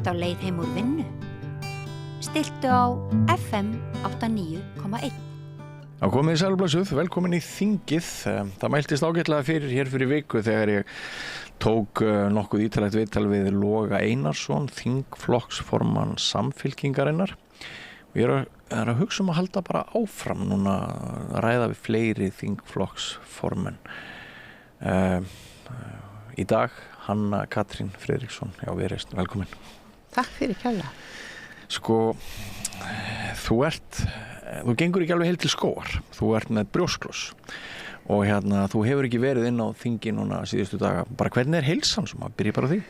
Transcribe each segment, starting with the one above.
ert á leið heim úr vinnu? Stilltu á FM 89,1. Já, komið í sælblessuð, velkomin í þingið. Það mæltist ágætlega fyrir viku þegar ég tók nokkuð ítarlegt viðtal við Loga Einarsson, þingflokksformann Samfylkingarinnar. Og ég er að hugsa að halda bara áfram núna að ræða við fleiri þingflokksformenn. Í dag, Hanna Katrín Friðriksson, já, Viðreisn, velkomin. Takk fyrir kærlega. Sko, þú gengur ekki alveg heil til skógar. Þú ert með brjóskloss og þú hefur ekki verið inn á þingi núna síðustu daga. Bara hvernig heilsan sem að byrja bara á því?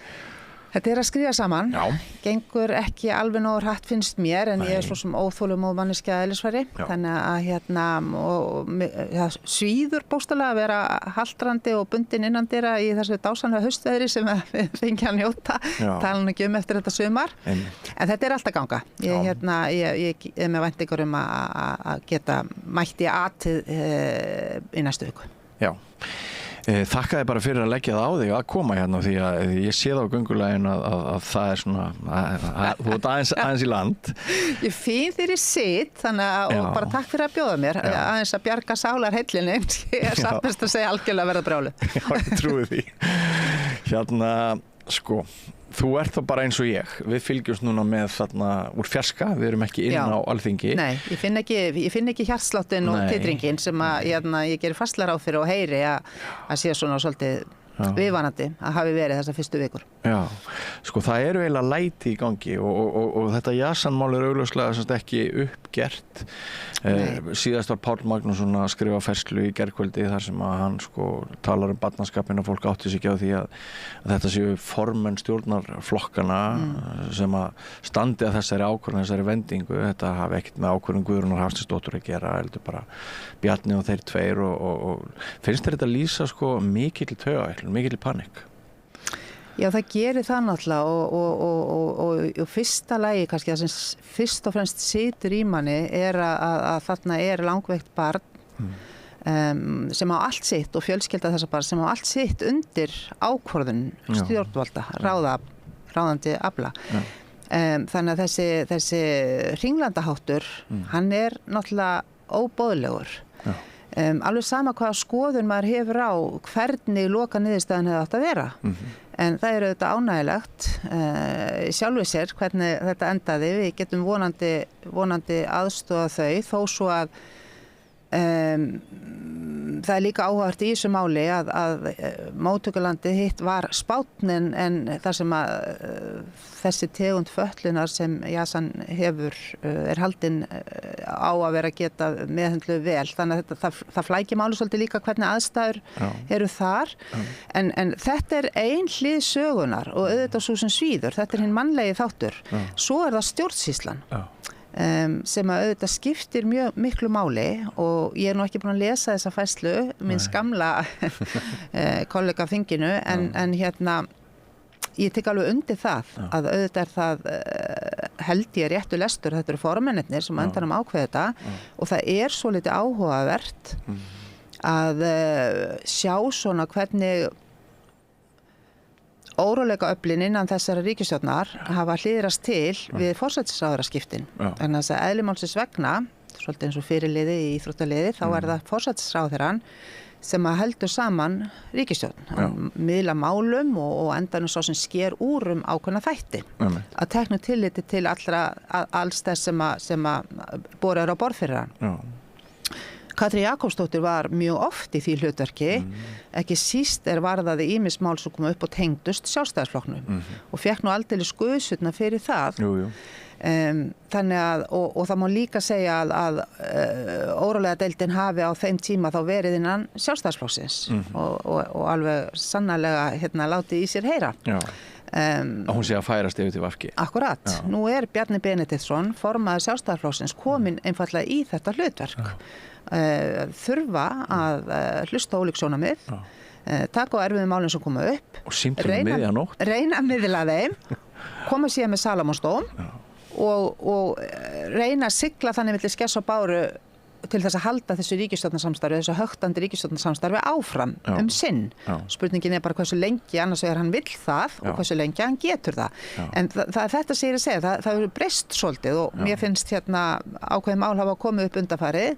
Þetta að skrifa saman. Já. Gengur ekki alveg nógu hratt finnst mér en Nei. Ég svo sem óþolumóð manneskja eðlisfæri. Þannig að svíður bókstaflega að vera haltrandi og bundin innandyra í þessu dásamlega haustveðri sem við fengjum að njóta. Talan ekki eftir þetta sumar. En þetta alltaf ganga. Ég er með væntingar að geta mætt í atið í næstu viku. Já. Þakka þér bara fyrir að leggja það á þig að koma því að ég sé það á göngulegin að það er svona þú ert aðeins í land. Ég finn þér í sitt þannig og bara takk fyrir að bjóða mér aðeins að bjarga sálarheillinni. Ég satt mest að segja algjörlega að verða brjálu. Já, ég trúi því. Sko, þú ert þá bara eins og ég. Við fylgjumst núna með þarna úr fjarska. Við erum ekki inn á Alþingi. Nei, ég finn ekki hjartsláttinn og titringin sem að ég gerir fastlega ráð fyrir og heyri að sé svona svolítið viðvanandi að hafi verið þessar fyrstu vikur. Já, sko það eru eiginlega læti í gangi og þetta jasanmál er augljóslega ekki uppgert. Síðast var Páll Magnússon að skrifa ferslu í gærkvöldi þar sem að hann talar barnaskapinn og fólk átti sig ekki á því að þetta séu formenn stjórnarflokkana sem að standi að þessari ákvörðun, þessari vendingu. Þetta hafi ekkert með ákvörðun Guðrúnar Hafsteinsdóttur að gera, heldur bara Bjarni og þeir tveir og finnst þér þetta lýsa mikill taugaætlun, mikill panikk? Já, það gerir það náttúrulega og fyrsta lagi kannski það sem fyrst og fremst situr í manni er að þarna er langveikt barn sem á allt sitt og fjölskylda þessa barn sem á allt sitt undir ákvörðun stjórnvalda, ráðandi afla. Þannig að þessi hringlandaháttur, hann er náttúrulega óboðlegur. Alveg sama hvaða skoðun maður hefur á hvernig loka niðurstaðan hefði átt að vera. En það er auðvitað ánægilegt sjálfu sér hvernig þetta endaði. Við getum vonandi aðstoða þau þó svo að það er líka áhugavert í þessu máli að móttökulandi hitt var Spánn en þar sem að þessi tegund fötlunar sem Jason hefur er haldin á að vera geta meðhöndluð vel. Þannig að það flækir máli svolítið líka hvernig aðstæður eru þar. En þetta er ein hlið sögunar og auðvitað svo sem svíður. Þetta er hinn mannlegi þáttur. Svo er það stjórnsýslan. Sem að auðvitað skiptir mjög miklu máli og ég er nú ekki búin að lesa þessa færslu minns gamla kollega á þinginu en ég tek alveg undir það að auðvitað er það held ég réttu lestur, þetta eru formennirnir sem endanum ákveða þetta og það er svolítið áhugavert að sjá svona hvernig óróleikaöflin innan þessara ríkisstjórnar hafa hliðrast til við forsætisráðherraskiptin. En þess að eðli málsins vegna, svolítið eins og fyrirliði í íþróttaliði, þá er það forsætisráðherrann sem að heldur saman ríkisstjórn. Hann miðla málum og endanum svo sem sker úr ákveðna þætti. Að teknu tilliti til alls þess sem að borið er á borð fyrir hann. Katrín Jakobsdóttir var mjög oft í því hlutverki, ekki síst varðaði ýmis mál sem komu upp og tengdust Sjálfstæðisflokknum og fékk nú aldeilis guðsutna fyrir það. Þannig að, og það má líka segja að órólega deildin hafi á þeim tíma þá verið innan Sjálfstæðisflokksins og alveg sannarlega látið í sér heyra. Að hún sé að færast yfir til VG. Akkurat. Nú er Bjarni Benediktsson, formaður Sjálfstæðisflokksins, kominn einfaldlega í þetta hlutverk. Þurfa að hlusta ólík sjónarmið, taka á erfiðum málum sem koma upp og reyna að miðla þeim, koma síðan með Salómonsdóm og reyna að sigla þannig milli skess og báru til þess að halda þessu ríkisstjórnarsamstarfi, þessu höktandi ríkisstjórnarsamstarfi áfram sinn. Spurningin bara hversu lengi annars vegar hann vill það og hversu lengi hann getur það. En þetta sem ég að segja, það hefur breyst svolítið og mér finnst ákveðin mál hafa komið upp undanfarið.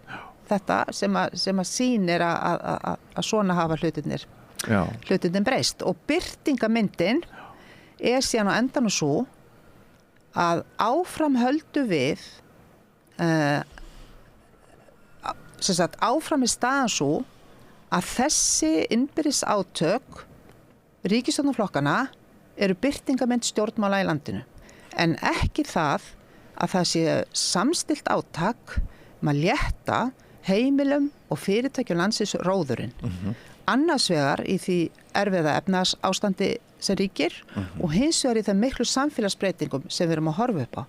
Þetta sem að sýnir að svona hafa hlutirnir breyst og birtingamyndin síðan á endanum svo að áfram höldu við áfram staðan svo að þessi innbyrðis átök ríkisstjórnarflokkana eru birtingamynd stjórnmála í landinu en ekki það að það sé samstillt átak að létta heimilum og fyrirtækjum landsins róðurinn. Annars vegar í því erfiða efnahagsástandi sem ríkir og hins vegar í þeim miklu samfélagsbreytingum sem við erum að horfa upp á.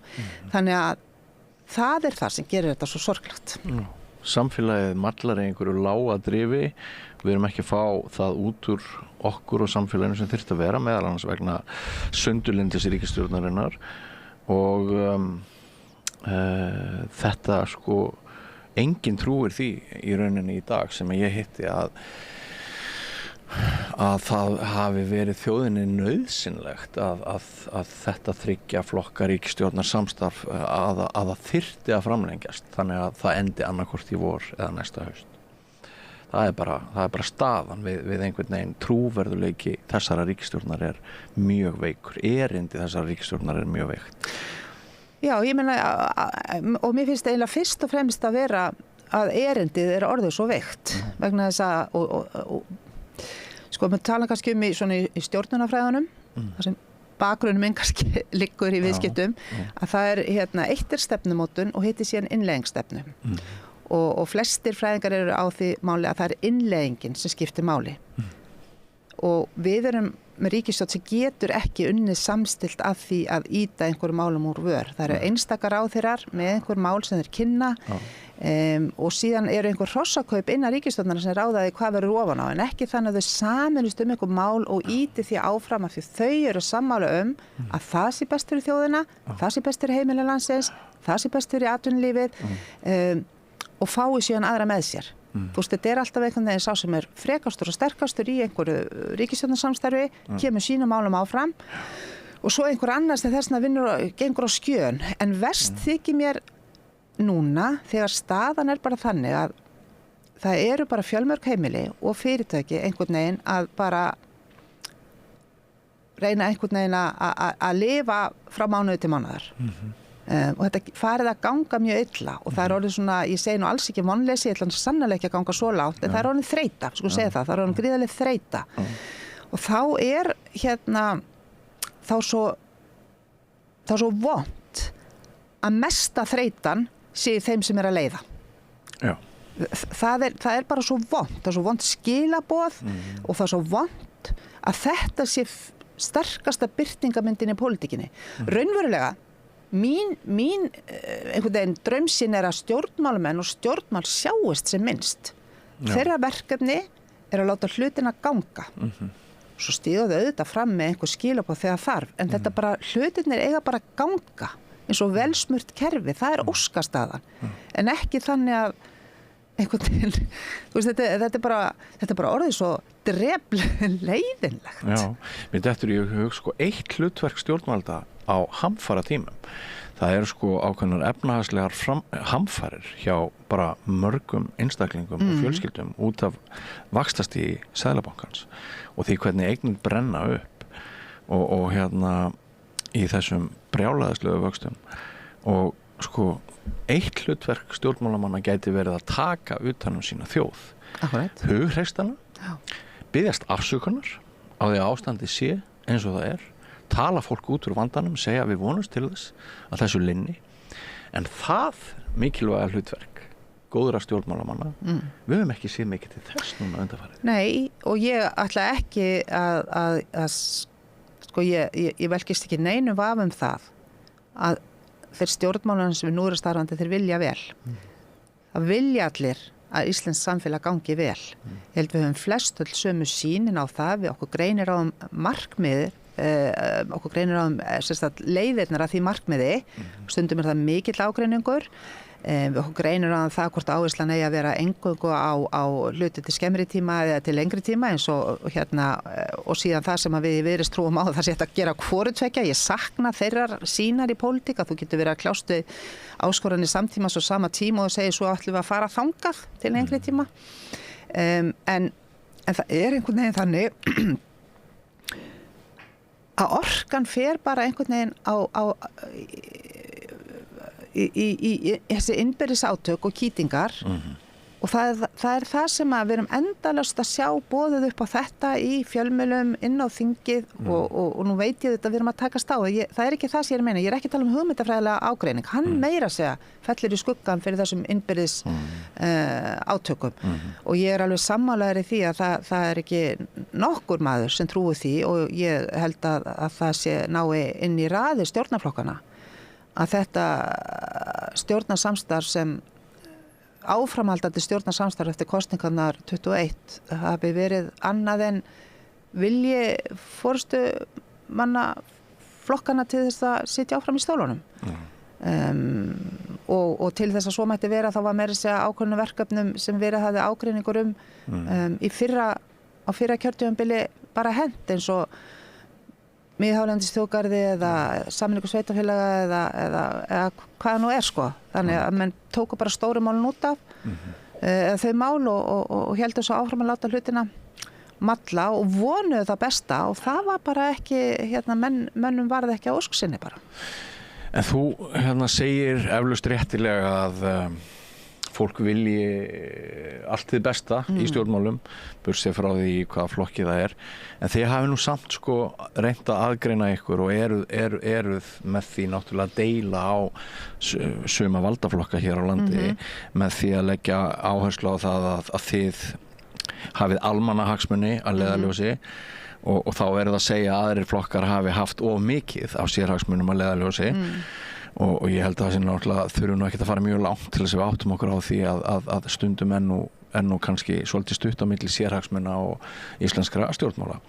Þannig að það það sem gerir þetta svo sorglegt. Samfélagið mallar í einhverju lága drifi. Við erum ekki að fá það út úr okkur og samfélaginu sem þyrfti að vera meðal annars vegna sundurlyndis ríkisstjórnarinnar og þetta sko enginn trúir því í rauninni í dag sem ég hitti að það hafi verið þjóðinni nauðsynlegt að þetta þriggja flokka ríkisstjórnar samstarf að það þyrfti að framlengjast þannig að það endi annarkvort í vor eða næsta haust. Það er bara staðan við einhvern veginn trúverðuleiki þessara ríkisstjórnar mjög veikur. Erindi þessara ríkisstjórnar mjög veikt. Já, ég meina og mér finnst eiginlega fyrst og fremst að vera að erindið orðið svo veikt vegna þess að sko, við tala kannski í stjórnunarfræðunum, þar sem bakgrunnum minn kannski liggur í viðskiptum, að það eitt stefnumótun og hitt síðan innleiðingsstefnu. Og flestir fræðingar eru á því máli að það innleiðingin sem skiptir máli. Og við erum með ríkisstjórn sem getur ekki unnið samstillt að því að ýta einhverjum málum úr vör. Það eru einstakar ráðherrar með einhver mál sem þeir kynna og síðan eru einhver hrossakaup innan ríkisstjórnar sem ráðaði hvað verður ofan á en ekki þannig að þau sameinist einhver mál og ýti því áfram af því þau eru sammála að það sé best fyrir þjóðina, það sé best fyrir heimili landsins, það sé best fyrir atvinnulífið og fái síðan aðra með sér. Þú veist, þetta alltaf einhvern veginn sá sem frekastur og sterkastur í einhverju ríkisstjórnarsamstarfi, kemur sínum málum áfram og svo einhver annars þegar þessna gengur á skjön. En verst þykir mér núna þegar staðan bara þannig að það eru bara fjölmörg heimili og fyrirtæki einhvern veginn að bara reyna einhvern veginn að lifa frá mánuði til mánuðar. Og þetta farið að ganga mjög illa og það orðið svona, ég segi nú alls ekki vonleysi, ég ætla sannarlega ekki að ganga svo lágt en það orðið þreyta, sko segja það orðið gríðarlega þreyta og þá þá svo vont að mesta þreytan sé þeim sem að leiða. Það bara svo vont, það svo vont skilaboð og það svo vont að þetta sé sterkasta birtingamyndin í pólitíkinni. Raunverulega Mín einhvern veginn draumsýn að stjórnmálamenn og stjórnmál sjáist sem minnst. Þeirra verkefni að láta hlutina ganga. Svo stíga þau auðvitað fram með einhver skilaboð þegar þarf, en þetta bara, hlutirnir eiga bara ganga, eins og velsmurt kerfi, það óskastaðan. En ekki þannig að einhvern veginn, þú veist, þetta bara orðið svo dreflega leiðinlegt. Já, mér dettur ég hug sko eitt hlutverk stjórnvalda á hamfara tímum. Það eru sko ákveðnar efnahagslegar hamfarir hjá bara mörgum einstaklingum og fjölskyldum út af vaxtastig Seðlabankans og því hvernig eignir brenna upp og í þessum brjálæðislegu vöxtum og sko eitt hlutverk stjórnmálamanna gæti verið að taka utan sína þjóð. Hughreysta hana, biðjast afsökunar á því að ástandi sé eins og það tala fólk út úr vandanum, segja við vonumst til þess að þessu linni en það mikilvæga hlutverk góðra stjórnmálamanna við höfum ekki séð mikið til þess núna undanfarið. Nei, og ég ætla ekki að sko ég velkist ekki neinu vafa það að þeir stjórnmálamanna sem við nú erum starfandi þeir vilja vel. Það vilja allir að Íslands samfélag gangi vel. Ég held við höfum flest öll sömu sýnin á það við okkur greinir á markmiðir okkur greinir á leiðirnar að því markmiði, stundum það mikill ágreiningur. Okkur greinir á það hvort áherslan eigi að vera eingöngu á hluti til skemmri tíma eða til lengri tíma eins og og síðan það sem við í Viðreisn trúum á það sé hægt að gera hvoru tveggja. Ég sakna þeirrar sýnar í pólitík að þú getur verið að kljást við áskoranir samtímas og sama tíma og segir svo ætlum við að fara þangað til lengri tíma. En það einhvern veginn þannig að orkan fer bara einhvern veginn í þessi innbyrðis átök og kýtingar og það er það sem að við erum endalaust að sjá boðið upp á þetta í fjölmiðlum inn á þingið og nú veit ég þetta við erum að takast á það er ekki það sem ég meina, ég er ekki að tala um hugmyndafræðilega ágreining, hann meira segja fellir í skuggan fyrir þessum innbyrðis átökum og ég er alveg sammálaður í því að það er ekki nokkur maður sem trúi því og ég held að það sé nái inn í raði stjórnarflokkana að þetta stjórnarsamstarf sem áframhaldandi stjórnarsamstarf eftir kosningarnar 21 hafi verið annað en vilji forystu manna flokkana til þess að sitja áfram í stólunum. Og til þess að svo mætti vera þá var meira að segja ákveðnum verkefnum sem verið hafði ágreiningur á fyrra kjörtímabili bara hent eins og miðhálendisþjóðgarði eða sameiningu sveitarfélaga eða hvað nú er sko. Þannig að menn tóku bara stóru málun út af þau mál og heldur svo áfram að láta hlutina malla og vonuðu það besta og það var bara ekki, mönnum varði ekki á ósk sinni bara. En þú segir eflaust réttilega að fólk vilji allt þið besta í stjórnmálum, burtséð frá því hvaða flokki það er. En þið hafi nú samt reynt að aðgreina ykkur og eruð með því náttúrulega að deila á suma valdaflokka hér á landi með því að leggja áherslu á það að þið hafið almannahagsmuni að leiðarljósi og þá það að segja að aðrir flokkar hafi haft of mikið af sérhagsmunum að leiðarljósi. Og ég held að það sem náttúrulega þurfum nú ekkert að fara mjög langt til þess að við áttum okkur á því að stundum nú kannski svolítið stutt á milli sérhagsmuna og íslenskra stjórnmála.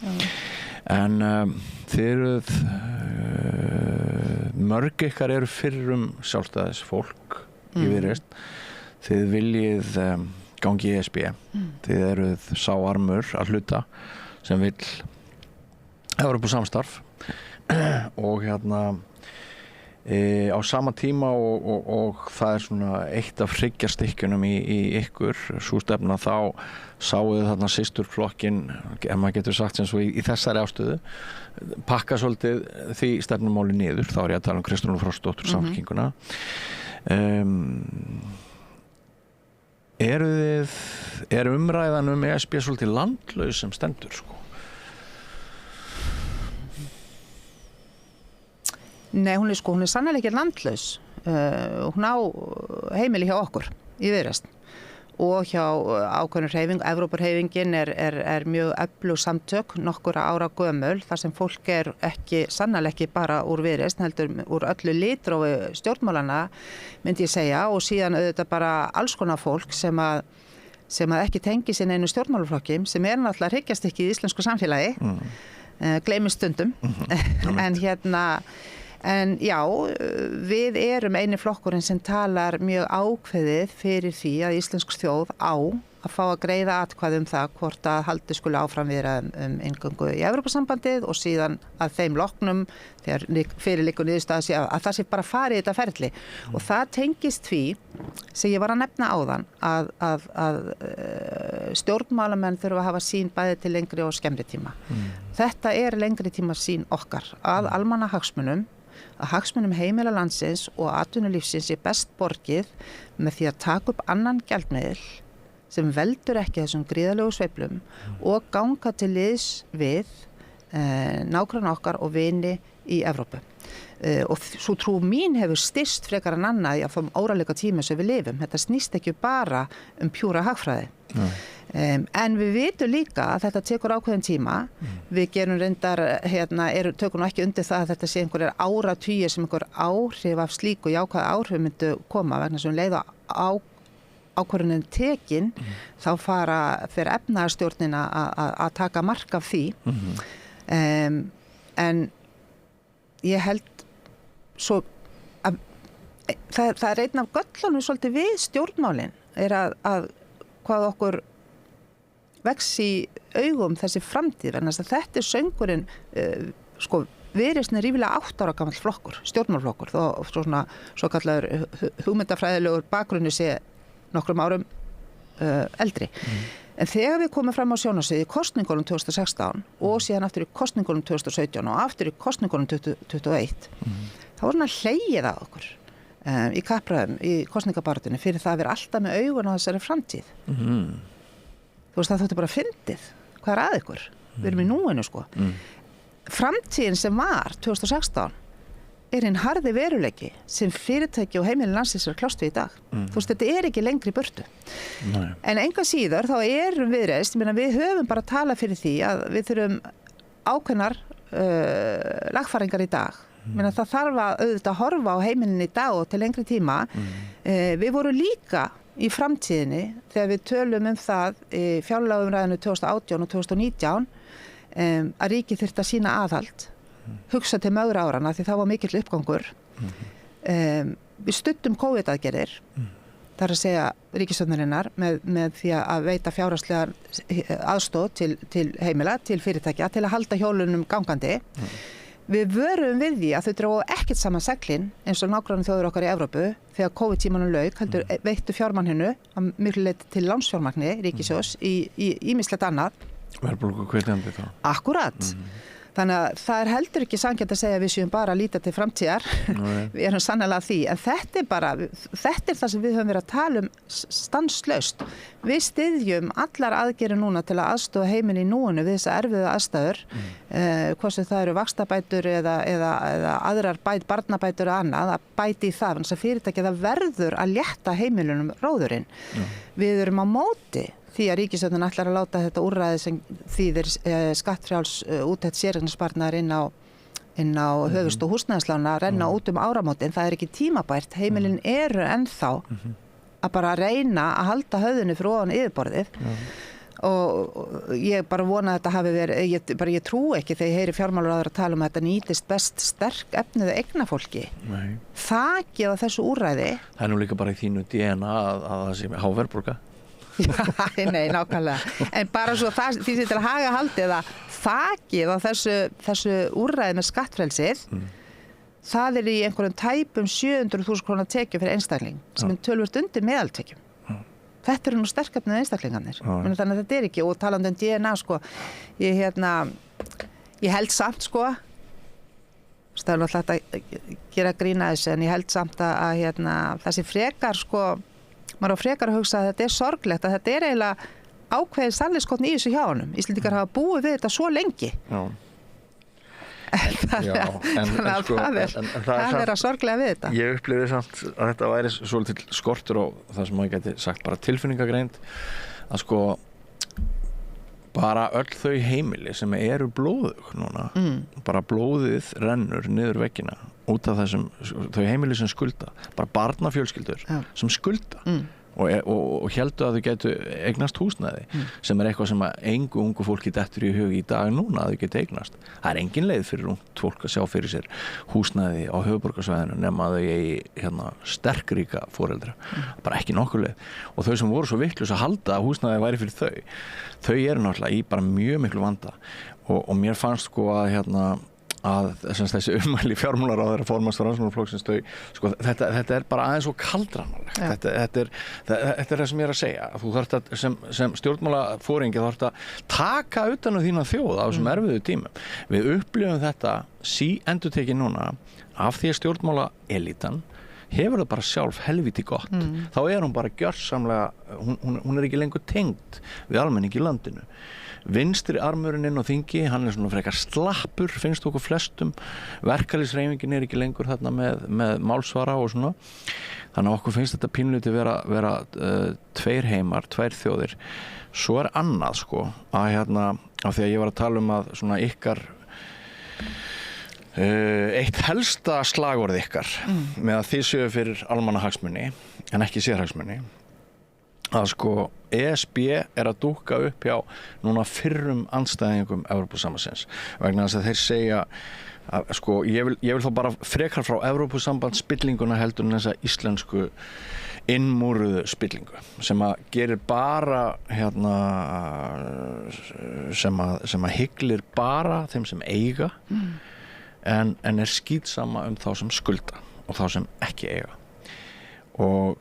En þið eruð mörg ykkar eru fyrrum sjálfstæðisfólk í Viðreisn. Þið viljið gangi í ESB. Þið eruð sá armur að hluta sem vill Evrópusamstarf og á sama tíma og það er svona eitt af hryggjarstykkjunum í ykkur sú stefna þá sáuð þarna systurflokkin ef maður getur sagt sem svo í þessari ástöðu pakka svolítið því stefnumáli niður þá er ég að tala um Kristrúnu Frostadóttur Samfylkinguna er umræðan ESB svolítið landlaus sem stendur sko? Nei, hún er sannarlega ekki landlaus. Hún á heimili hjá okkur í Viðreisn og hjá ákveðnum hreyfing. Evrópuhreyfingin er mjög öflug samtök, nokkura ára gömul, þar sem fólk er sannarlega ekki bara úr Viðreisn, heldur úr öllu litrófi stjórnmálana, myndi ég segja, og síðan auðvitað bara alls konar fólk sem að ekki tengi sér einu stjórnmálaflokki, sem náttúrulega hryggjarstykki ekki í íslensku samfélagi, gleymist stundum, En já, við erum eini flokkurinn sem talar mjög ákveðið fyrir því að íslensk þjóð á að fá að greiða atkvæði það hvort að haldi skuli áfram vera inngöngu í Evrópusambandið og síðan að þeim loknum þegar fyrir liggur niðurstaða sé að það sé bara farið í þetta ferli og það tengist því sem ég var að nefna áðan að stjórnmálamenn þurfa að hafa sín bæði til lengri og skemmri tíma. Þetta er lengri tíma sín okkar að almannahagsmunum að hagsmunum heimila landsins og atvinnulífsins er best borgið með því að taka upp annan gjaldmiðil sem veldur ekki þessum gríðarlegu sveiflum og ganga til liðs við nágranna okkar og vini í Evrópu. Og svo trú mín hefur styrst frekar en annað í að fá óralega tíma sem við lifum. Þetta snýst ekki bara pjúra hagfræði. En við vitum líka að þetta tekur ákveðin tíma. Við gerum reyndar, tökum nú ekki undir það að þetta sé einhverjar áratugir sem einhver áhrif af slíku jákvæða áhrif myndu koma vegna sem leið á ákvörðunin tekin, þá fer efnahagsstjórnin að taka mark af því. En ég held svo að það einn af göllunum svolítið við stjórnmálin að hvað okkur vex í augum þessi framtíð, en þetta söngurinn Viðreisn rífilega 8 ára gamall flokkur, stjórnmálflokkur, þó svo kallaður hugmyndafræðilegur bakgrunni sé nokkrum árum eldri. En þegar við komum fram á sjónarsviði í kosningunum 2016 og síðan aftur í kosningunum 2017 og aftur í kosningunum 2021, þá var hlegið á okkur í kappræðum, í kosningabaráttunni fyrir það að vera alltaf með augun á þessari framtíð. Þú veist, það þótti bara fyndið. Hvað að ykkur? Við erum í núinu, Framtíðin sem var 2016 hinn harði veruleiki sem fyrirtæki og heimilin landsins kljást við í dag. Þú veist, þetta ekki lengri í burtu. Nei. En enga síður, þá Viðreisn, við höfum bara talað fyrir því að við þurfum ákveðnar lagfæringar í dag. Það þarf að auðvitað horfa á heimilin í dag og til lengri tíma. Við vorum líka í framtíðinni þegar við tölum það í fjárlagaumræðinu 2018 og 2019 að ríkið þyrfti að sýna aðhald, hugsa til mögru árana því það var mikill uppgangur. Við studdum COVID-aðgerðir, það að segja ríkisstjórnarinnar með því að veita fjárhagslega aðstoð til heimila, til fyrirtækja, til að halda hjólunum gangandi. Við vörum við því að þau drógu ekkert saman seglin eins og nágrannar þjóðir okkar í Evrópu þegar COVID-tímanum lauk, heldur veittu fjármagninu að miklu leyti til lánsfjármagni ríkissjóðs í ýmislegt annað. Verðbólgu hvetjandi þá. Akkurat. Þannig að það heldur ekki sanngjarnt að segja að við séum bara að líta til framtíðar. Við erum sannarlega því. En þetta það sem við höfum verið að tala stanslaust. Við styðjum allar aðgerðir núna til að aðstoða heiminn í núinu við þessa erfiðu aðstæður. Hvort sem það eru vaxtabætur eða aðrar barnabætur eða annað, að bæti í það. Þannig að fyrirtækið það verður að létta heimilunum róðurinn. Við erum á móti því að ríkisstjórnin ætlar að láta þetta úrræði sem þýðir skattfrjáls úttekt séreignarsparnaðar inn á höfuðstól húsnæðislána renna út áramótin. Það ekki tímabært. Heimilin eru ennþá að bara reyna að halda höfðinu fyrir ofan yfirborðið. Og ég bara vona að þetta hafi verið, ég trú ekki þegar ég heyri fjármálaráðherra að tala að þetta nýtist best sterk efniðu eignafólki. Þakið á þessu úrræði. Það nú líka bara í þínu DNA að það sé háverðbólga. Nei, nákvæmlega. En bara svo því sem til að haga haldið að þakið á þessu úrræði með skattfrelsið, það í einhverjum tæpum 700.000 króna tekjum fyrir einstakling, sem töluvert undir meðaltekjum. Þetta eru nú sterkefnið einstaklingarnir. Þannig að þetta ekki, og talandi um DNA, ég held samt, það er náttúrulega að gera grína þessu, en ég held samt að þessi frekar, maður á frekar að hugsa að þetta sorglegt, að þetta eiginlega ákveðið sannleikskorn í þessu hjá honum. Íslendingar hafa búið við þetta svo lengi. Það að sorglega við þetta. Ég upplifði samt að þetta væri svolítið skortur og það sem maður geti sagt bara tilfinningagreind, að bara öll þau heimili sem eru blóðug núna, bara blóðið rennur niður veggina út af þau heimili sem skulda, bara barnafjölskyldur sem skulda og héldu að þau getu eignast húsnæði sem eitthvað sem engu ungu fólki dettur í hug í dag núna að þau getu eignast. Það engin leið fyrir ungt fólk að sjá fyrir sér húsnæði á höfuðborgarsvæðinu nema að þau eigi sterkríka foreldra. Bara ekki nokkur leið. Og þau sem voru svo vitlaus að halda að húsnæði væri fyrir þau eru náttúrulega í bara mjög miklu vanda og mér fannst að þessi ummæli fjármálaráðherra formanns Framsóknarflokksins þetta bara aðeins svo kaldranalegt. Þetta er það sem ég að segja. Þú þarft að sem stjórnmálaforingi þarft að taka utan um þína þjóð á þessum erfiðu tímum. Við upplifum þetta endurtekið núna af því að stjórnmálaelítan hefur það bara sjálf helviti gott. Þá hún bara gjörsamlega, hún ekki lengur tengd við almenning í landinu. Vinstri armurinn inn á þingi, hann svona frekar slappur, finnst okkur flestum. Verkalýðshreyfingin ekki lengur þarna með málsvara og svona. Þannig að okkur finnst þetta pínlítið vera tveir heimar, tveir þjóðir. Svo annað að af því að ég var að tala um að svona ykkar eitt helsta slagorð ykkar með að þið séu fyrir almannahagsmuni en ekki sérhagsmuni. að sko ESB að dúkka upp hjá núna fyrrum andstæðingum Evrópusambandsins vegna þess að þeir segja að sko ég vil þá bara frekar frá Evrópusambandsspillinguna heldur en þessa íslensku innmúruðu spillingu sem að gerir bara sem að hyglir bara þeim sem eiga en skítsama þá sem skulda og þá sem ekki eiga og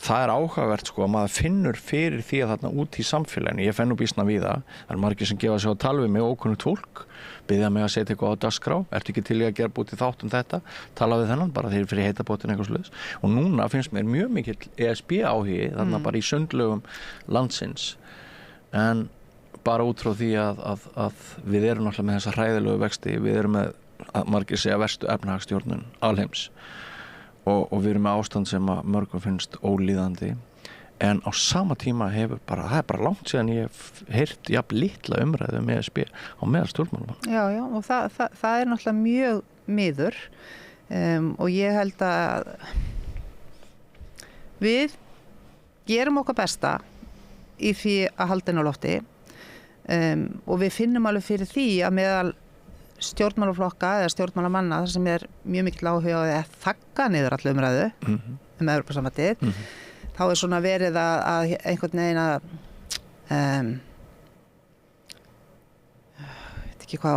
það áhugavert sko að maður finnur fyrir því að þarna út í samfélaginu, ég fenn býsna við það margir sem gefa sig á tal við mig ókunnugt fólk, biðja mig að setja eitthvað á dagskrá, ertu ekki til í að gera búti þátt þetta, tala við þennan, bara þeir fyrir heitabótin eitthvað svoleiðis og núna finnst mér mjög mikill ESB áhugi þarna bara í sundlaugum landsins en bara út frá því að við erum náttúrulega með þessa hræðilegu vexti, við erum með, margir segja verstu efnahagsstjórnun alheims og við erum með ástand sem að mörgum finnst ólíðandi en á sama tíma það er bara langt síðan ég hef heyrt jafn litla umræðu með ESB á meðal stjórnmálamanna. Já, og það er náttúrulega mjög miður og ég held að við gerum okkar besta í því að halda inn á lofti og við finnum alveg fyrir því að meðal stjórnmálaflokka eða stjórnmálamanna þar sem mjög mikil áhuga á að þagga niður allu umræðu Evrópusambandið þá svona verið að einhvern veginn að veit ekki hvað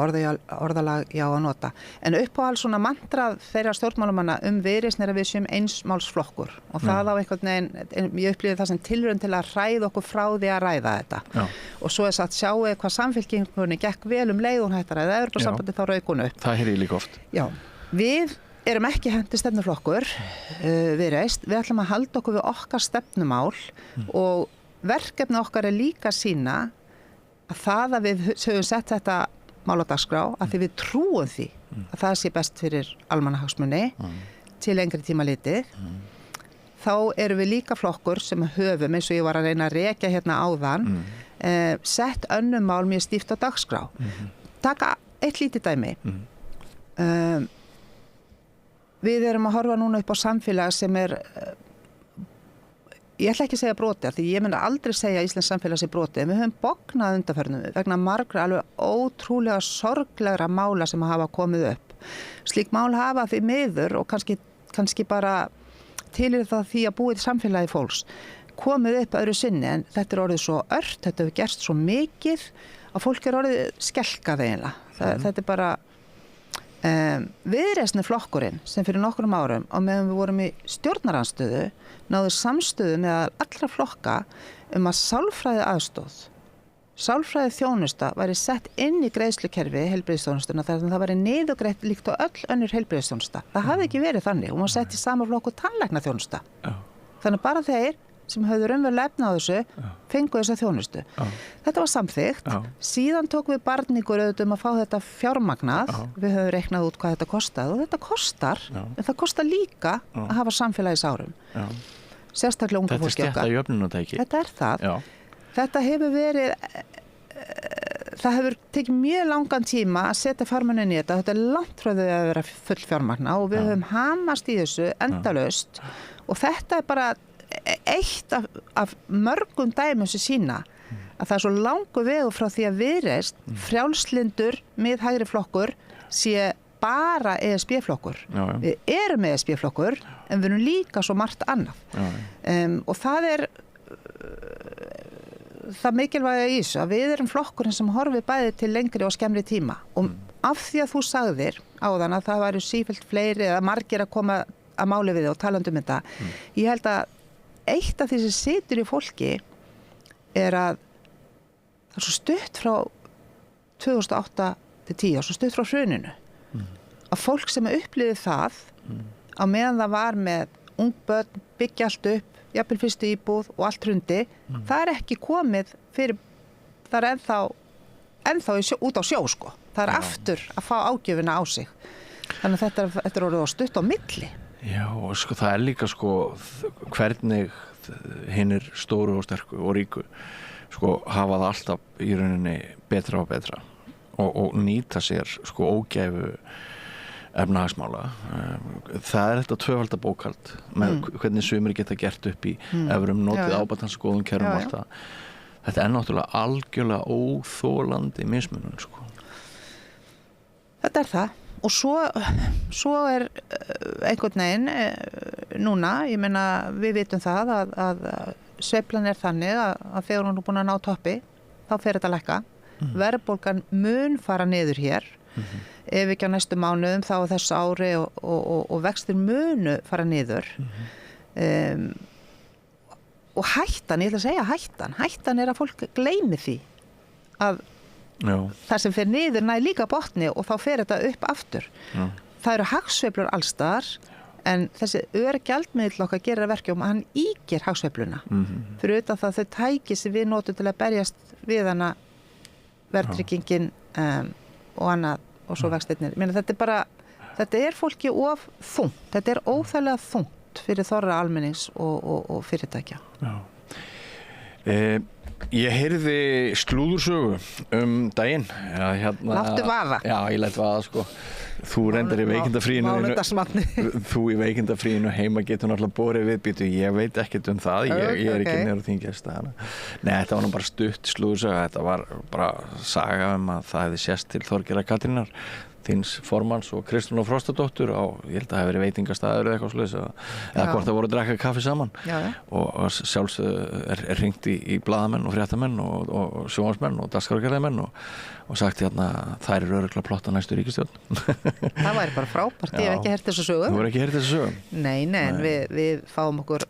orðalag ég á að nota en uppáhald svona mantrað þeirra stjórnmálamanna Viðreisn að við séum einsmálsflokkur og það á einhvern veginn ég upplýði það sem tilraun til að hræða okkur frá því að ræða þetta og svo satt sjáu hvað Samfylkingunni gekk vel leið hún hættar að Evrópusambandið þá rauk hún upp. Það heyri ég líka oft. Já, við erum ekki hendi stefnuflokkur Viðreisn, við ætlum að halda okkur við okkar stefnumál og verkefni okkar líka sýna að það að við höfum sett þetta mál á dagskrá að því við trúum því að það sé best fyrir almannahagsmuni til lengri tíma litið þá erum við líka flokkur sem höfum eins og ég var að reyna að rekja hérna áðan sett önnur mál mjög stíft á dagskrá taka eitt lítið dæmi við erum að horfa núna upp á samfélag sem ég ætla ekki að segja broti því ég myndi aldrei segja að Íslands samfélag sé broti en við höfum bognað undanförnum vegna margra alveg ótrúlega sorglegra mála sem hafa komið upp slík mál hafa því miður og kannski bara til það því að búið samfélagi fólks komið upp öðru sinni en þetta orðið svo ört, þetta hefur gerst svo mikið að fólk orðið skelkað eiginlega þetta bara Viðreisn flokkurinn sem fyrir nokkrum árum og meðan við vorum í stjórnarandstöðu náðu samstöðu með allra flokka að sálfræði aðstoð sálfræði þjónusta væri sett inn í greiðslukerfi heilbrigðisþjónustuna þar sem það væri niðurgreitt líkt á öll önnur heilbrigðisþjónusta það hafði ekki verið þannig og maður sett í sama flokku tannlæknaþjónusta þannig bara þeir sem höfðu raunverulega efni á þessu fengu þessa þjónustu. Þetta var samþykkt. Síðan tók við barningur að fá þetta fjármagnað. Við höfum reiknað út hvað þetta kostaði og þetta kostar, en það kostar líka að hafa samfélagsárum. Sérstaklega unga fólki okkar. Þetta er jöfnunartæki. Þetta er það. Þetta hefur verið, það hefur tekið mjög langan tíma að setja fjármunnin í þetta. Þetta er langt frá því að vera full fjármagna og við höfum hamast í þessu endalaust og þetta er bara eitt af mörgum dæmum sem sýna að það er svo langur vegur frá því að Viðreisn frjálslyndur miðhægri flokkur sé bara ESB-flokkur. Við erum ESB-flokkur en við erum líka svo margt annað. Og það er það mikilvæga í þessu að við erum flokkurinn sem horfir bæði til lengri og skemmri tíma og af því að þú sagðir áðan að það væru sífellt fleiri eða margir að koma að máli við og tala um þetta. Ég held að eitt af því sem situr í fólki er að það er svo stutt frá 2008 til 10 svo stutt frá hruninu að fólk sem upplifði það á meðan það var með ung börn byggja allt upp, jafnvel fyrstu íbúð og allt hrundi, það er ekki komið fyrir, það er ennþá út á sjó sko, það er aftur að fá ágjöfina á sig þannig að þetta er orðið stutt á milli. Já, og sko það er líka sko hvernig hinir stóru og sterku og ríku sko hafa það alltaf í rauninni betra og betra og nýta sér sko ógæfu efnahagsmála. Það þetta tvöfalda bókhald með hvernig sumir geta gert upp í evrum, notið ábatansgóðum kerfum og allt það. Þetta náttúrulega algjörlega óþolandi mismunun, sko. Þetta það. Og svo einhvern veginn núna, ég meina við vitum það að sveiflan þannig að þegar hún búin að ná toppi, þá fer þetta að lækka. Verðbólgan mun fara niður hér. Ef ekki á næstu mánuðum þá á þessu ári og vextir munu fara niður. Og hættan, ég ætla að segja hættan að fólk gleymi því að það sem fer niður nær líka botni og þá fer þetta upp aftur. Það eru hagsveiflur allstaðar en þessi gjaldmiðill okkar gerir að verkjum að hann ýkir hagsveifluna. Fyrir utan það þau tæki sem við notum til að berjast við hana verðtryggingin og annað og svo vextirnir. Þetta fólki of þungt. Þetta óþægilega þungt fyrir þorra almennings og fyrirtækja. Ég heyrði slúðursögu daginn. Láttu vaða. Já, ég læt vaða, sko. Þú reyndar í veikindafríinu. Þú í veikindafríinu heima getur náttúrulega borið viðbýtu. Ég veit ekkert það. Ég ekki niður á þín gesta. Nei, þetta var nú bara stutt slúðursaga. Þetta var bara saga að það hefði sést til Þorgerðar Katrínar, þíns formanns og Kristrúnar Frostadóttur ég held að það hefði verið veitingastaður eða eitthvað svoleiðis eða hvort það voru að drekka kaffi saman og sjálfsögðu hringt í blaðamenn og fréttamenn og sjónvarpsmenn og dagskrárgerðarmenn og sagt þær eru örugglega að plotta næstu ríkisstjórn. Það væri bara frábært, ég hef ekki heyrt þessu sögu. Þú hefur ekki heyrt þessu sögu? Nei, en við fáum okkur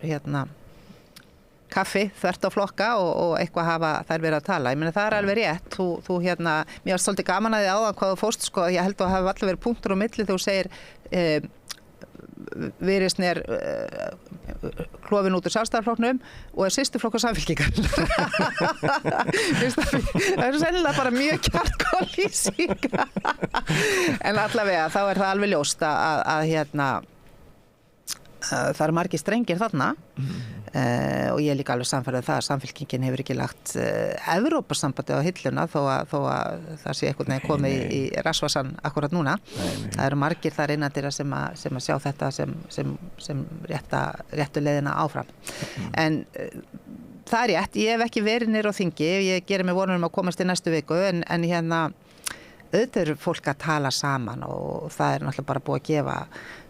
kaffi þvert á flokka og eitthvað hafa þær verið að tala. Ég meina það alveg rétt. Þú mér var svolítið gaman að því áðan hvað þú fórst, sko, ég held að hafa allir verið punktur á milli þegar þú segir Viðreisn klofin út úr Sjálfstæðisflokknum og systurflokkur Samfylkingar. Það sennilega bara mjög kjartgóð lýsing. En allavega þá það alveg ljóst að það margir strengir þarna og ég líka alveg sannfærður það að Samfylkingin hefur ekki lagt Evrópusambandið á hilluna þó að það sé einhvern veginn komið í rassvasann akkurat núna. Það eru margir þar innandyra sem að sjá þetta sem réttu leiðina áfram. En það rétt, ég hef ekki verið niður á þingi, ég gerir mig vonur að komast í næstu viku en auðvitað fólk að tala saman og það náttúrulega bara búið að gefa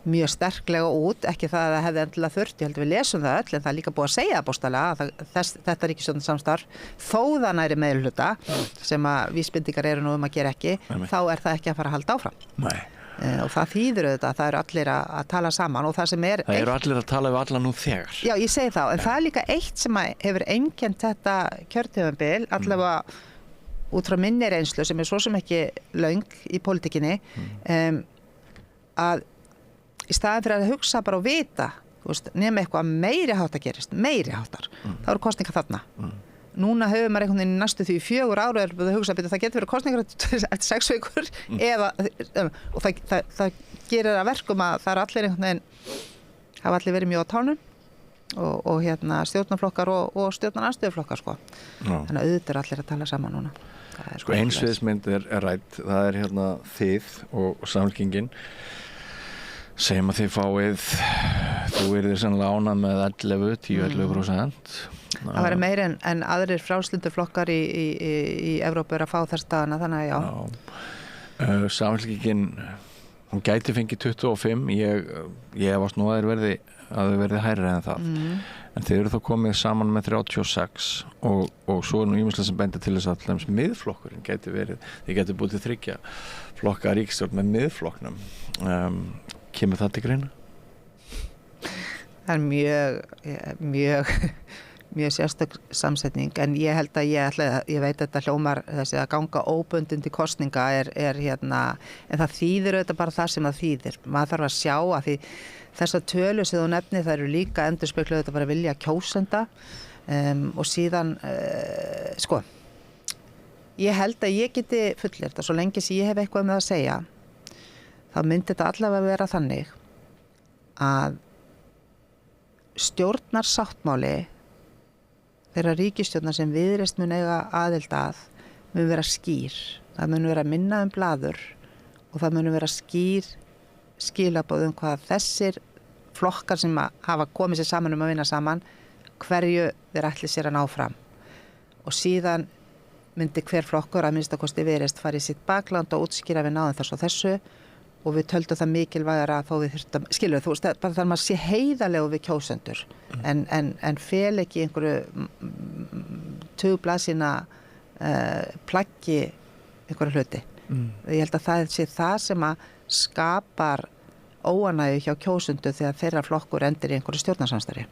mjög sterklega út, ekki það að það hefði endilega þurft, ég held við lesum það öll en það líka búið að segja bóstalega að þetta ríkisstjórnarsamstarf þó það næri meirihluta sem að vísbendingar eru nú að gera ekki, þá það ekki að fara að halda áfram. Nei. Og það þýðir auðvitað að það eru allir að tala saman og það sem það eru allir að tala við alla nú þegar. Já, ég segi þá, en það líka eitt sem hefur einkennt þetta kjörtímabil, allavega út frá minni reynslu sem svo sem ekki löng í pólitíkinni að í staðin fyrir að hugsa bara og vita nema eitthvað meiri háttar gerist þá eru kosningar þarna núna hefur maður einhvern veginn næstu því 4 ára að hugsa að það getur verið kosningar eftir 6 vikur og það gerir að verkum að það eru allir einhvern veginn hafa allir verið mjög á tánum og stjórnarflokkar og stjórnarandstöðuflokkar sko. Þannig að auðvitað allir að tala saman núna. Sko einsviðsmynd rædd, það er þið og Samfylkingin segjum að þið fáið þú yrðir sennilega ánað með 10-11%. Það væri meira en aðrir frjálslyndu flokkar í Evrópu að fá þess staðana, þannig að já. Samfylkingin hún gæti fengið 25, ég varst nú að þau verði hærri en það. En þið eru þá komið saman með 36 og svo nú ýmislega sem bendir til þess að miðflokkurinn gæti verið, þið gæti búið til 3 flokka ríkisstjórn með miðflokknum. Kemur það til greina? Það mjög sérstök samsetning en ég held að ég veit þetta hljómar þessi að ganga óbundin til kosninga en það þýðir auðvitað bara það sem það þýðir. Maður þarf að sjá að því þessar tölu sem þú nefnir það eru líka endurspegluð þetta bara vilja kjósenda og síðan sko ég held að ég geti fullyrt að svo lengi sem ég hef eitthvað með að segja þá myndi þetta allavega vera þannig að stjórnarsáttmáli þeirra ríkisstjórnar sem Viðreisn mun eiga aðild að mun vera skýr. Það mun vera minna blaður og það mun vera skýr skilaboð hvað þessir flokkar sem hafa komið sér saman að vinna saman, hverju þeir ætli sér að ná fram. Og síðan myndi hver flokkur að minnstakosti Viðreisn fara í sitt bakland og útskýra við náðum þess og þessu og við töldum það mikilvægara að þó við þurftum, skilur þú veist, bara þar maður sé heiðalegu við kjósendur en fel ekki einhverju tugblasina plaggi einhverju hluti. Ég held að það sé það sem að skapar óánægju hjá kjósendur þegar þeirra flokkur endir í einhverju stjórnarsamstarfi.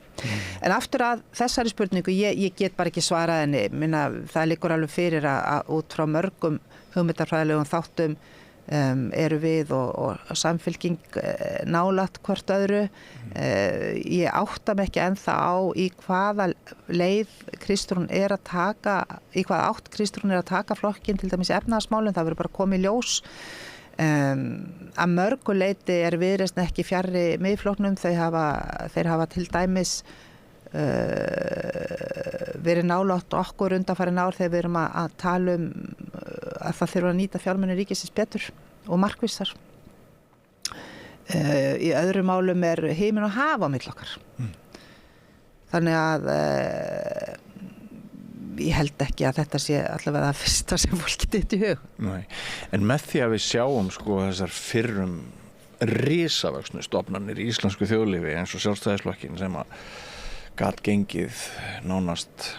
En aftur að þessari spurningu, ég get bara ekki svarað henni, minna það liggur alveg fyrir að út frá mörgum hugmyndafræðilegum þáttum eru við og samfylking nálægt hvort öðru. Ég átta mig ekki ennþá á í hvaða leið Kristrún er að taka, í hvaða átt Kristrún er að taka flokkinn til dæmis í efnahagsmálum, það verður bara komið í ljós. Að mörgu leyti er Viðreisn ekki fjarri Miðflokknum, þeir hafa til dæmis verið nálægt okkur undanfarin ár þegar við erum að tala að það þurfa að nýta fjármuni ríkisins betur og markvissar. Í öðrum málum er himinn og haf á milli okkar. Þannig að ég held ekki að þetta sé allavega það fyrsta sem fólki dytti í hug. Nei, en með því að við sjáum sko þessar fyrrum risavöxnu stofnanir í íslensku þjóðlífi eins og Sjálfstæðisflokkinn sem að gat gengið nánast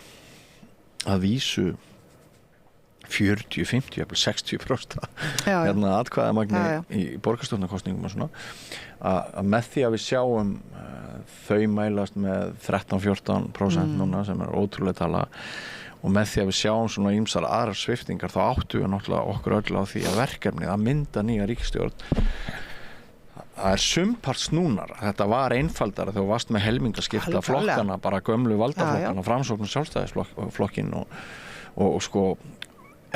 að vísu 40, 50, 60% hérna atkvæðamagni í borgarstjórnarkosningum og svona að með því að við sjáum þau mælast með 13-14% núna sem er ótrúlega tala og með því að við sjáum svona ýmsar aðrar sviptingar þá áttu við náttúrulega okkur öll á því að verkefnið að mynda nýja ríkisstjórn það sumpart snúnar. Þetta var einfaldara þegar þú varst með helmingaskipta flokkana, bara gömlu valdaflokkana, Framsókn og Sjálfstæðisflokkinn og sko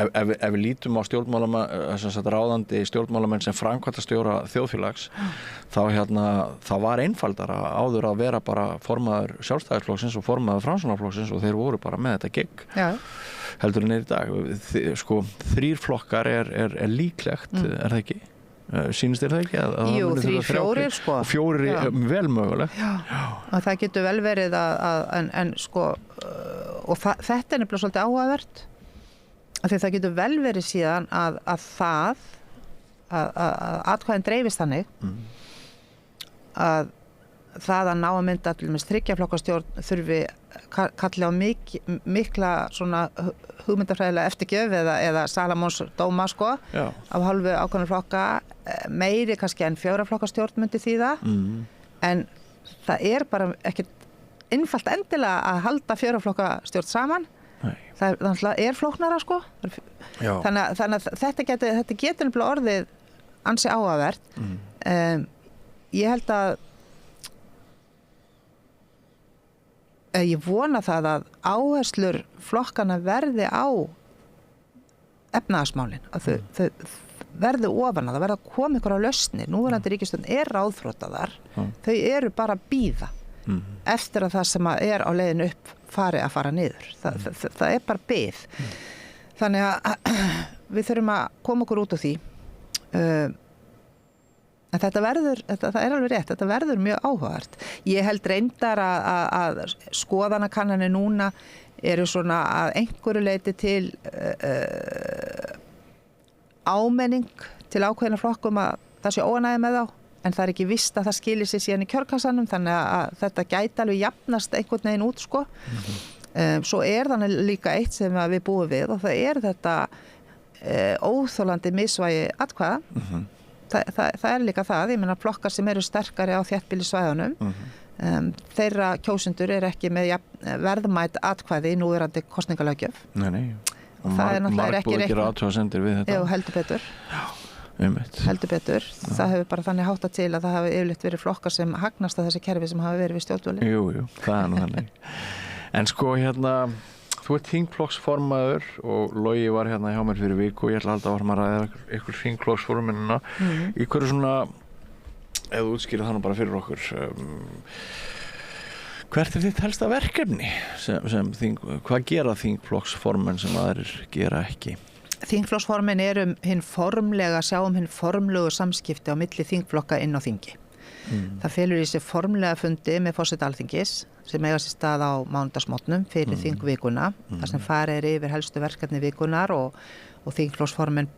ef við lítum á ráðandi stjórnmálamenn sem framkvæmdastjóra þjóðfélags þá var einfaldara áður að vera bara formaður Sjálfstæðisflokksins og formaður Framsóknarflokksins og þeir voru bara með þetta gigg heldur en í dag. Sko 3 flokkar er líklegt, er það ekki? Sýnist þér það ekki? Jú, 3-4 sko. Og 4 vel mögulegt. Já. Og það getur vel verið en sko og þetta er nefnilega svolítið áhugavert af því það getur vel verið síðan að atkvæðin dreifist þannig að það að ná að mynda til dæmis 3 flokkastjórn þurfi kalli á mikla svona hugmyndafræðilega eftirgjöf eða Salamons dóma sko af hálfu ákveðinna flokka meiri kannski en 4 flokkastjórn myndi þýða en það er bara ekkert einfalt endilega að halda 4 flokkastjórn saman. Það er flóknara sko. Þannig að þetta getur nefnilega orðið ansi áhugavert. Ég held að ég vona það að áherslur flokkana verði á efnahagsmálin að þau verði ofan að það verði að koma ykkur á lausnir. Núverandi ríkisstjórn er ráðþrotaðar, þau eru bara að bíða eftir að það sem er á leiðinu upp fari að fara niður. Það er bara bið. Þannig að við þurfum að koma okkur út á því. En það er alveg rétt, þetta verður mjög áhugavert. Ég held reyndar að skoðanakannanir núna eru svona að einhverju leyti til ámenning til ákveðna flokkum að það sé óánægja með þá, en það er ekki víst að það skilir sig síðan í kjörkassanum, þannig að þetta gæti alveg jafnast einhvern veginn út, sko. Svo er þannig líka eitt sem við búum við og það er þetta óþolandi misvægi atkvæða. Það er líka það, ég meina flokkar sem eru sterkari á þéttbýlissvæðunum, þeirra kjósendur er ekki með verðmæt atkvæði í núverandi kosningalöggjöf. Nei. Og marg búið að gera athugasemdir við þetta. Já, heldur betur. Já. Heldur betur. Það hefur bara þannig háttað til að það hafi yfirleitt verið flokkar sem hagnast að þessi kerfi sem hafi verið við stjórnvölinn. Jú, það er nú þannig. En sko þú ert þingflokksformaður og Logi var hérna hjá mér fyrir viku og ég ætla alltaf að varum að ræða ykkur þingflokksformennina. Í hverju svona, ef þú útskýrir það nú bara fyrir okkur, hvert er þitt helsta verkefni? Hvað gera þingflokksformenn sem aðrir gera ekki? Þingflokksformin hinn formlega, sjáum hinn formlegu samskipti á milli þingflokka inn á þingi. Það felur í sig formlega fundi með forseta Alþingis sem eiga sér stað á mánudagsmótnum fyrir þingvikuna, þar sem farið yfir helstu verkefni vikunar og þingflokksformin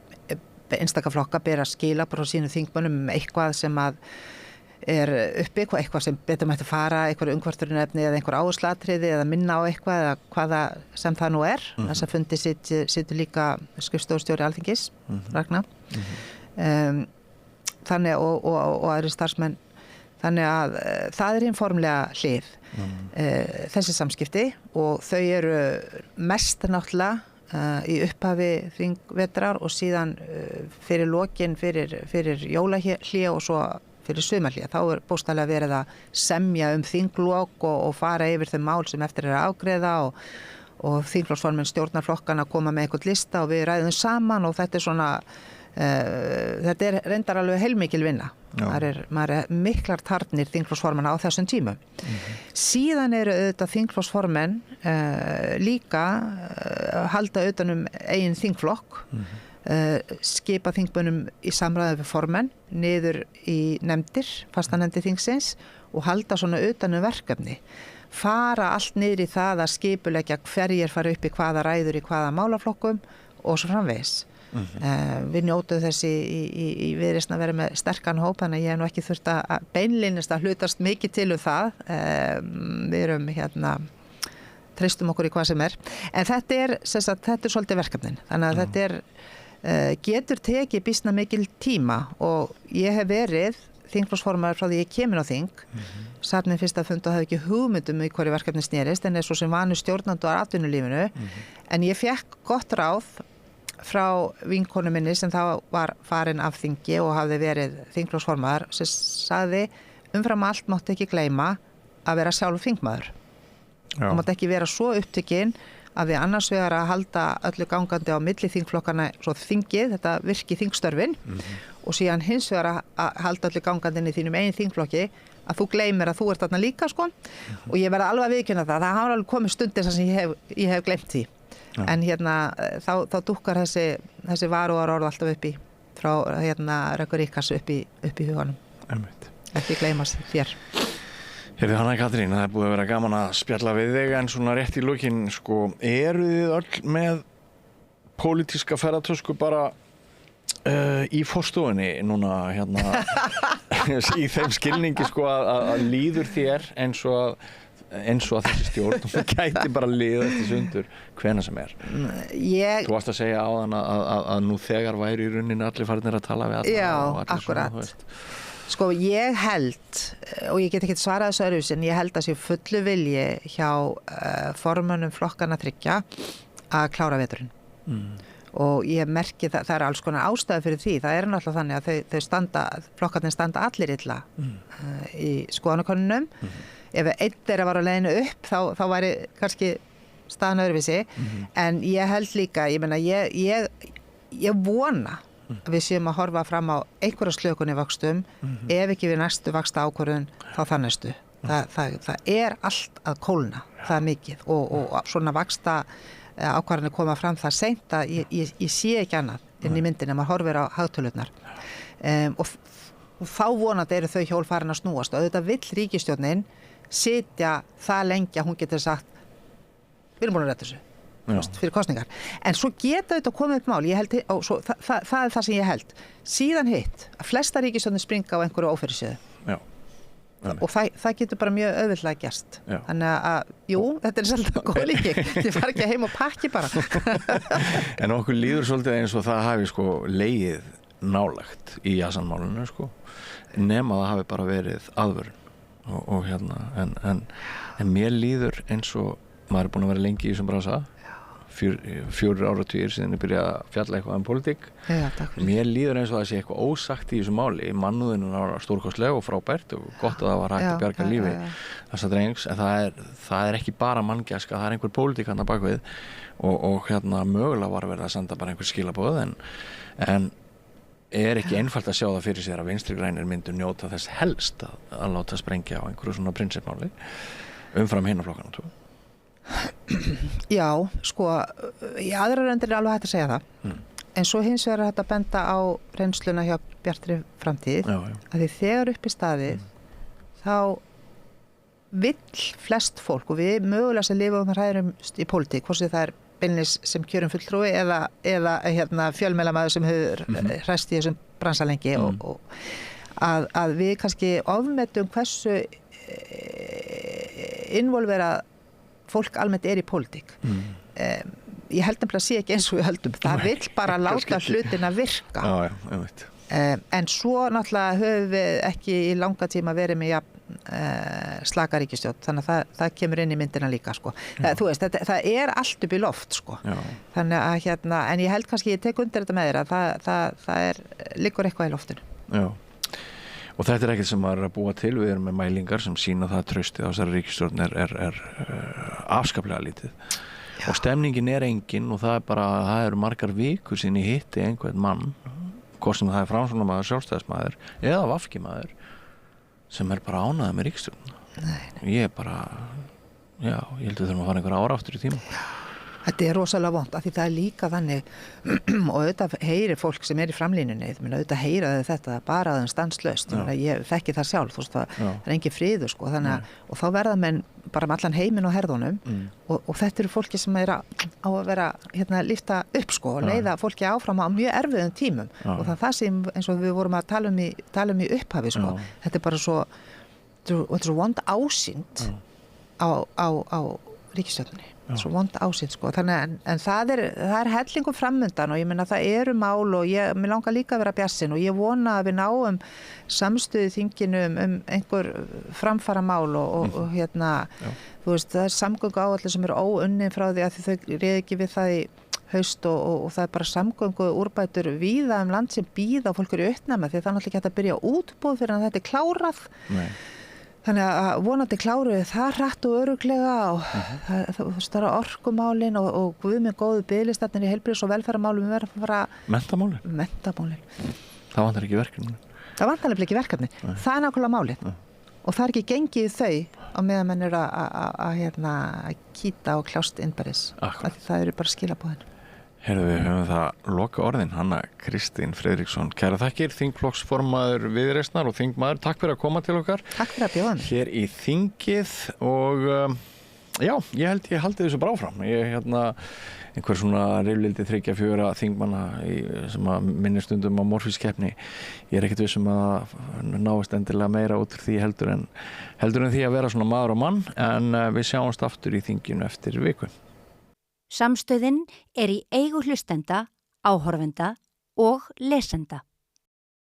einstaka flokka bera skila bara sínu þingmönnum eitthvað sem að uppi, eitthvað sem betur mætti fara, eitthvað umkvartunarefni eða einhver áherslaatriði eða minna á eitthvað eða hvaða sem það nú Þess að fundi situr líka skrifstofustjóri Alþingis, Ragnar. Þannig og aðri starfsmenn. Þannig að það hinn formlega hlið, þessi samskipti og þau eru mest náttúrulega í upphafi þingvetrar og síðan fyrir lokin, fyrir jólahlé og svo fyrir sumarhlé. Þá bókstaflega verið að semja þinglok og fara yfir þau mál sem eftir að afgreiða og þingflokksformenn stjórnarflokkana koma með einhvern lista og við ræðum saman og þetta svona þetta reyndar alveg heilmikil vinna. Maður er miklar tarnir þingflokksformanna á þessum tímum. Síðan eru auðvitað þingflokksformenn líka halda utan eigin þingflokk, skipa þingmönnum í samræði við formenn niður í nefndir, fastanefndir þingsins og halda svona utan verkefni. Fara allt niður í það að skipuleggja hverjir fara upp í hvaða ræður í hvaða málaflokkum og svo framvegis. Við njótuðu þess í Viðreisn að vera með sterkan hóp, þannig að ég hef nú ekki þurft að beinlinnast að hlutast mikið til það. Við erum treystum okkur í hvað sem en þetta er svolítið verkefnin, þannig að þetta getur tekið býsna mikil tíma og ég hef verið þingflokksformaður frá því ég kemur á þing, sat með fyrsta fund og hafði ekki hugmyndum í hverju verkefni snerist en svo sem vanur stjórnandi á atvinnulífinu, en ég fekk gott ráð frá vinkonu minni sem þá var farin af þingi og hafði verið þingflokksformaður sem sagði umfram allt mátti ekki gleyma að vera sjálf þingmaður. Það mátti ekki vera svo upptekinn að við annars vegar að halda öllu gangandi á milli þingflokkana svo þingið, þetta virki þingstörfin og síðan hins vegar að halda öllu gangandi inn í þínum eigin þingflokki að þú gleymir að þú ert þarna líka og ég verði alveg að viðurkenna það hafa alveg komið stundir sem ég hef gleymt því. En þá dúkkar þessi varúðarorð alltaf upp í frá Röggur Ríkars upp í huganum. Ekki gleymast þér. Heyrðu Hanna Katrín, það búið að vera gaman að spjalla við þig en svona rétt í lokin, eru þið öll með pólitíska ferðatösku bara í forstofunni núna í þeim skilningi að líður þér eins og að þessi stjórn gæti bara liða eftir sundur hvenær sem Þú varst að segja áðan að nú þegar væri í rauninni allir farinir að tala við alla. Já, akkurat. Ég held, og ég get ekki svarað þessu öðruvísi, en ég held að sé fullu vilji hjá formönnum flokkana 3 að klára veturinn. Og ég merki það er alls konar ástæðu fyrir því. Það náttúrulega þannig að flokkarnir standa allir illa í skoðanakönnunum. Ef einn var á leiðinu upp þá væri kannski staðan öðruvísi en ég held líka, ég vona að við séum að horfa fram á einhverja slökun í vöxtum ef ekki við næstu vaxta ákvörðun þá það næstu. Það er allt að kólna, það er mikið og svona vaxta ákvarðanir koma fram það seint að ég sé ekki annað inn í myndinni að maður horfir á hagtölurnar og þá vonandi eru þau hjól farin að snúast og auðvitað vill ríkisstjórnin sitja það lengi að hún getur sagt við erum búin að rætta þessu fyrir kosningar. En svo geta þetta komið upp mál, ég held, það er það sem ég held. Síðan hitt, að flesta ríkisstjórnir springa á einhverju ófyrirsjöðu. Og það getur bara mjög auðveldlega gerst. Þannig að, þetta er svolítið góð líking. Þið fara ekki heim og pakki bara. En okkur líður svolítið eins og það hafi legið nálægt í Jassan-málinu, nema það hafi bara verið aðvörun. En mér líður eins og maður búin að vera lengi í þessum bransa 4 áratugir síðan ég byrjaði að fjalla eitthvað pólitík. Mér líður eins og það sé eitthvað ósagt í þessu máli. Mannúðin var stórkostleg og frábært og gott að það var hægt að bjarga lífi þessa drengs, en það er ekki bara manngæska, það er einhver pólitík þarna bakvið og mögulega var verið að senda bara einhver skilaboð en ekki einfalt að sjá það fyrir sér að vinstri grænir myndu njóta þess helst að láta sprengja á einhverju svona prinsipmáli umfram hina flokkana. Já, í aðra röndir er alveg hægt að segja það En svo hins vegar þetta benda á reynsluna hjá Bjartri framtíð að því þegar upp í staðið þá vill flest fólk og við mögulega sem lifum og hræðumst í pólitík, hvort sem það beinlínis sem kjörum fulltrúi eða fjölmiðlamaður sem hefur hræst í þessum bransa lengi og að við kannski ofmetum hversu involverað fólk almennt í pólitík. Ég held nefnilega að sé ekki eins og við höldum. Það vill bara láta hlutina virka. Já, ég veit. En svo náttúrulega höfum við ekki í langa tíma verið með slaka ríkisstjórn, þannig að það kemur inn í myndina líka, sko. Þú veist, það allt upp í loft, sko. Já. Þannig að en ég held kannski, ég tek undir þetta með þér að það liggur eitthvað í loftinu. Já. Og þetta ekkert sem maður að búa til, við erum með mælingar sem sýna það traustið á þessari ríkisstjórn er afskaplega lítið. Já. Og stemningin engin og það eru margar vikur sín í hitti einhvern mann, hvort sem það framsóknarmaður, sjálfstæðismaður eða vafkimaður sem bara ánægður með ríkisstjórnina. Ég ég held að þurfum að fara einhverja ára aftur í tíma. Þetta rosalega vont, af því það líka þannig og auðvitað heyrir fólk sem í framlínunni, auðvitað heyraði þetta bara aðeins stanslaust, ég þekki það sjálf, þú veist, það engin friður, sko, þannig og þá verða menn bara með allan heiminn á herðunum og þetta eru fólki sem á að vera lyfta upp, sko, og leiða fólki áfram á mjög erfiðum tímum og það sem, eins og við vorum að tala um í upphafi, sko, þetta bara svo vond ásýnd á ríkisstjórninni. Svo vond ásýnd, sko. Þannig, en það hellingur framundan og ég meina það eru mál og mér langar líka að vera bjartsýn og ég vona að við náum samstöðu í þinginu einhver framfara mál og þú veist, það samgönguáætlun sem eru óunnin frá því að þau réð ekki við það í haust og það bara samgöngu úrbætur víða land sem bíða og fólk eru í uppnámi því það náttúrulega ekki hægt að byrja útboð fyrir að þetta klárað. Nei. Þannig að vonandi kláruðu það hratt og öruglega og það er orkumálin og guð með góðu biðlistarnir í heilbrigðis- og velferðarmálum við verðum að fara... Menntamálin. Það vantar ekki verkefni. Það vantar ekki verkefni. Það nákvæmlega málið. Og það ekki gengið þau á meðan menn eru að kýta og kljást innbæris. Það eru bara skilabúðin. Heyrðu, við höfum það loka orðin, Hanna Kristín Friðriksson. Kæra þakkir, þingflokksformaður Viðreisnar og þingmaður. Takk fyrir að koma til okkar. Takk fyrir að bjóða mig. Hér í þingið og ég haldi þessu bara áfram. Einhver svona riflildi 3-4 þingmanna sem að minnir stundum á morfískeppni. Ég ekkert vissum að náist endilega meira út úr því heldur en því að vera svona maður og mann, en við sjáumst aftur í þinginu eftir viku. Samstöðin í eigu hlustenda, áhorfenda og lesenda.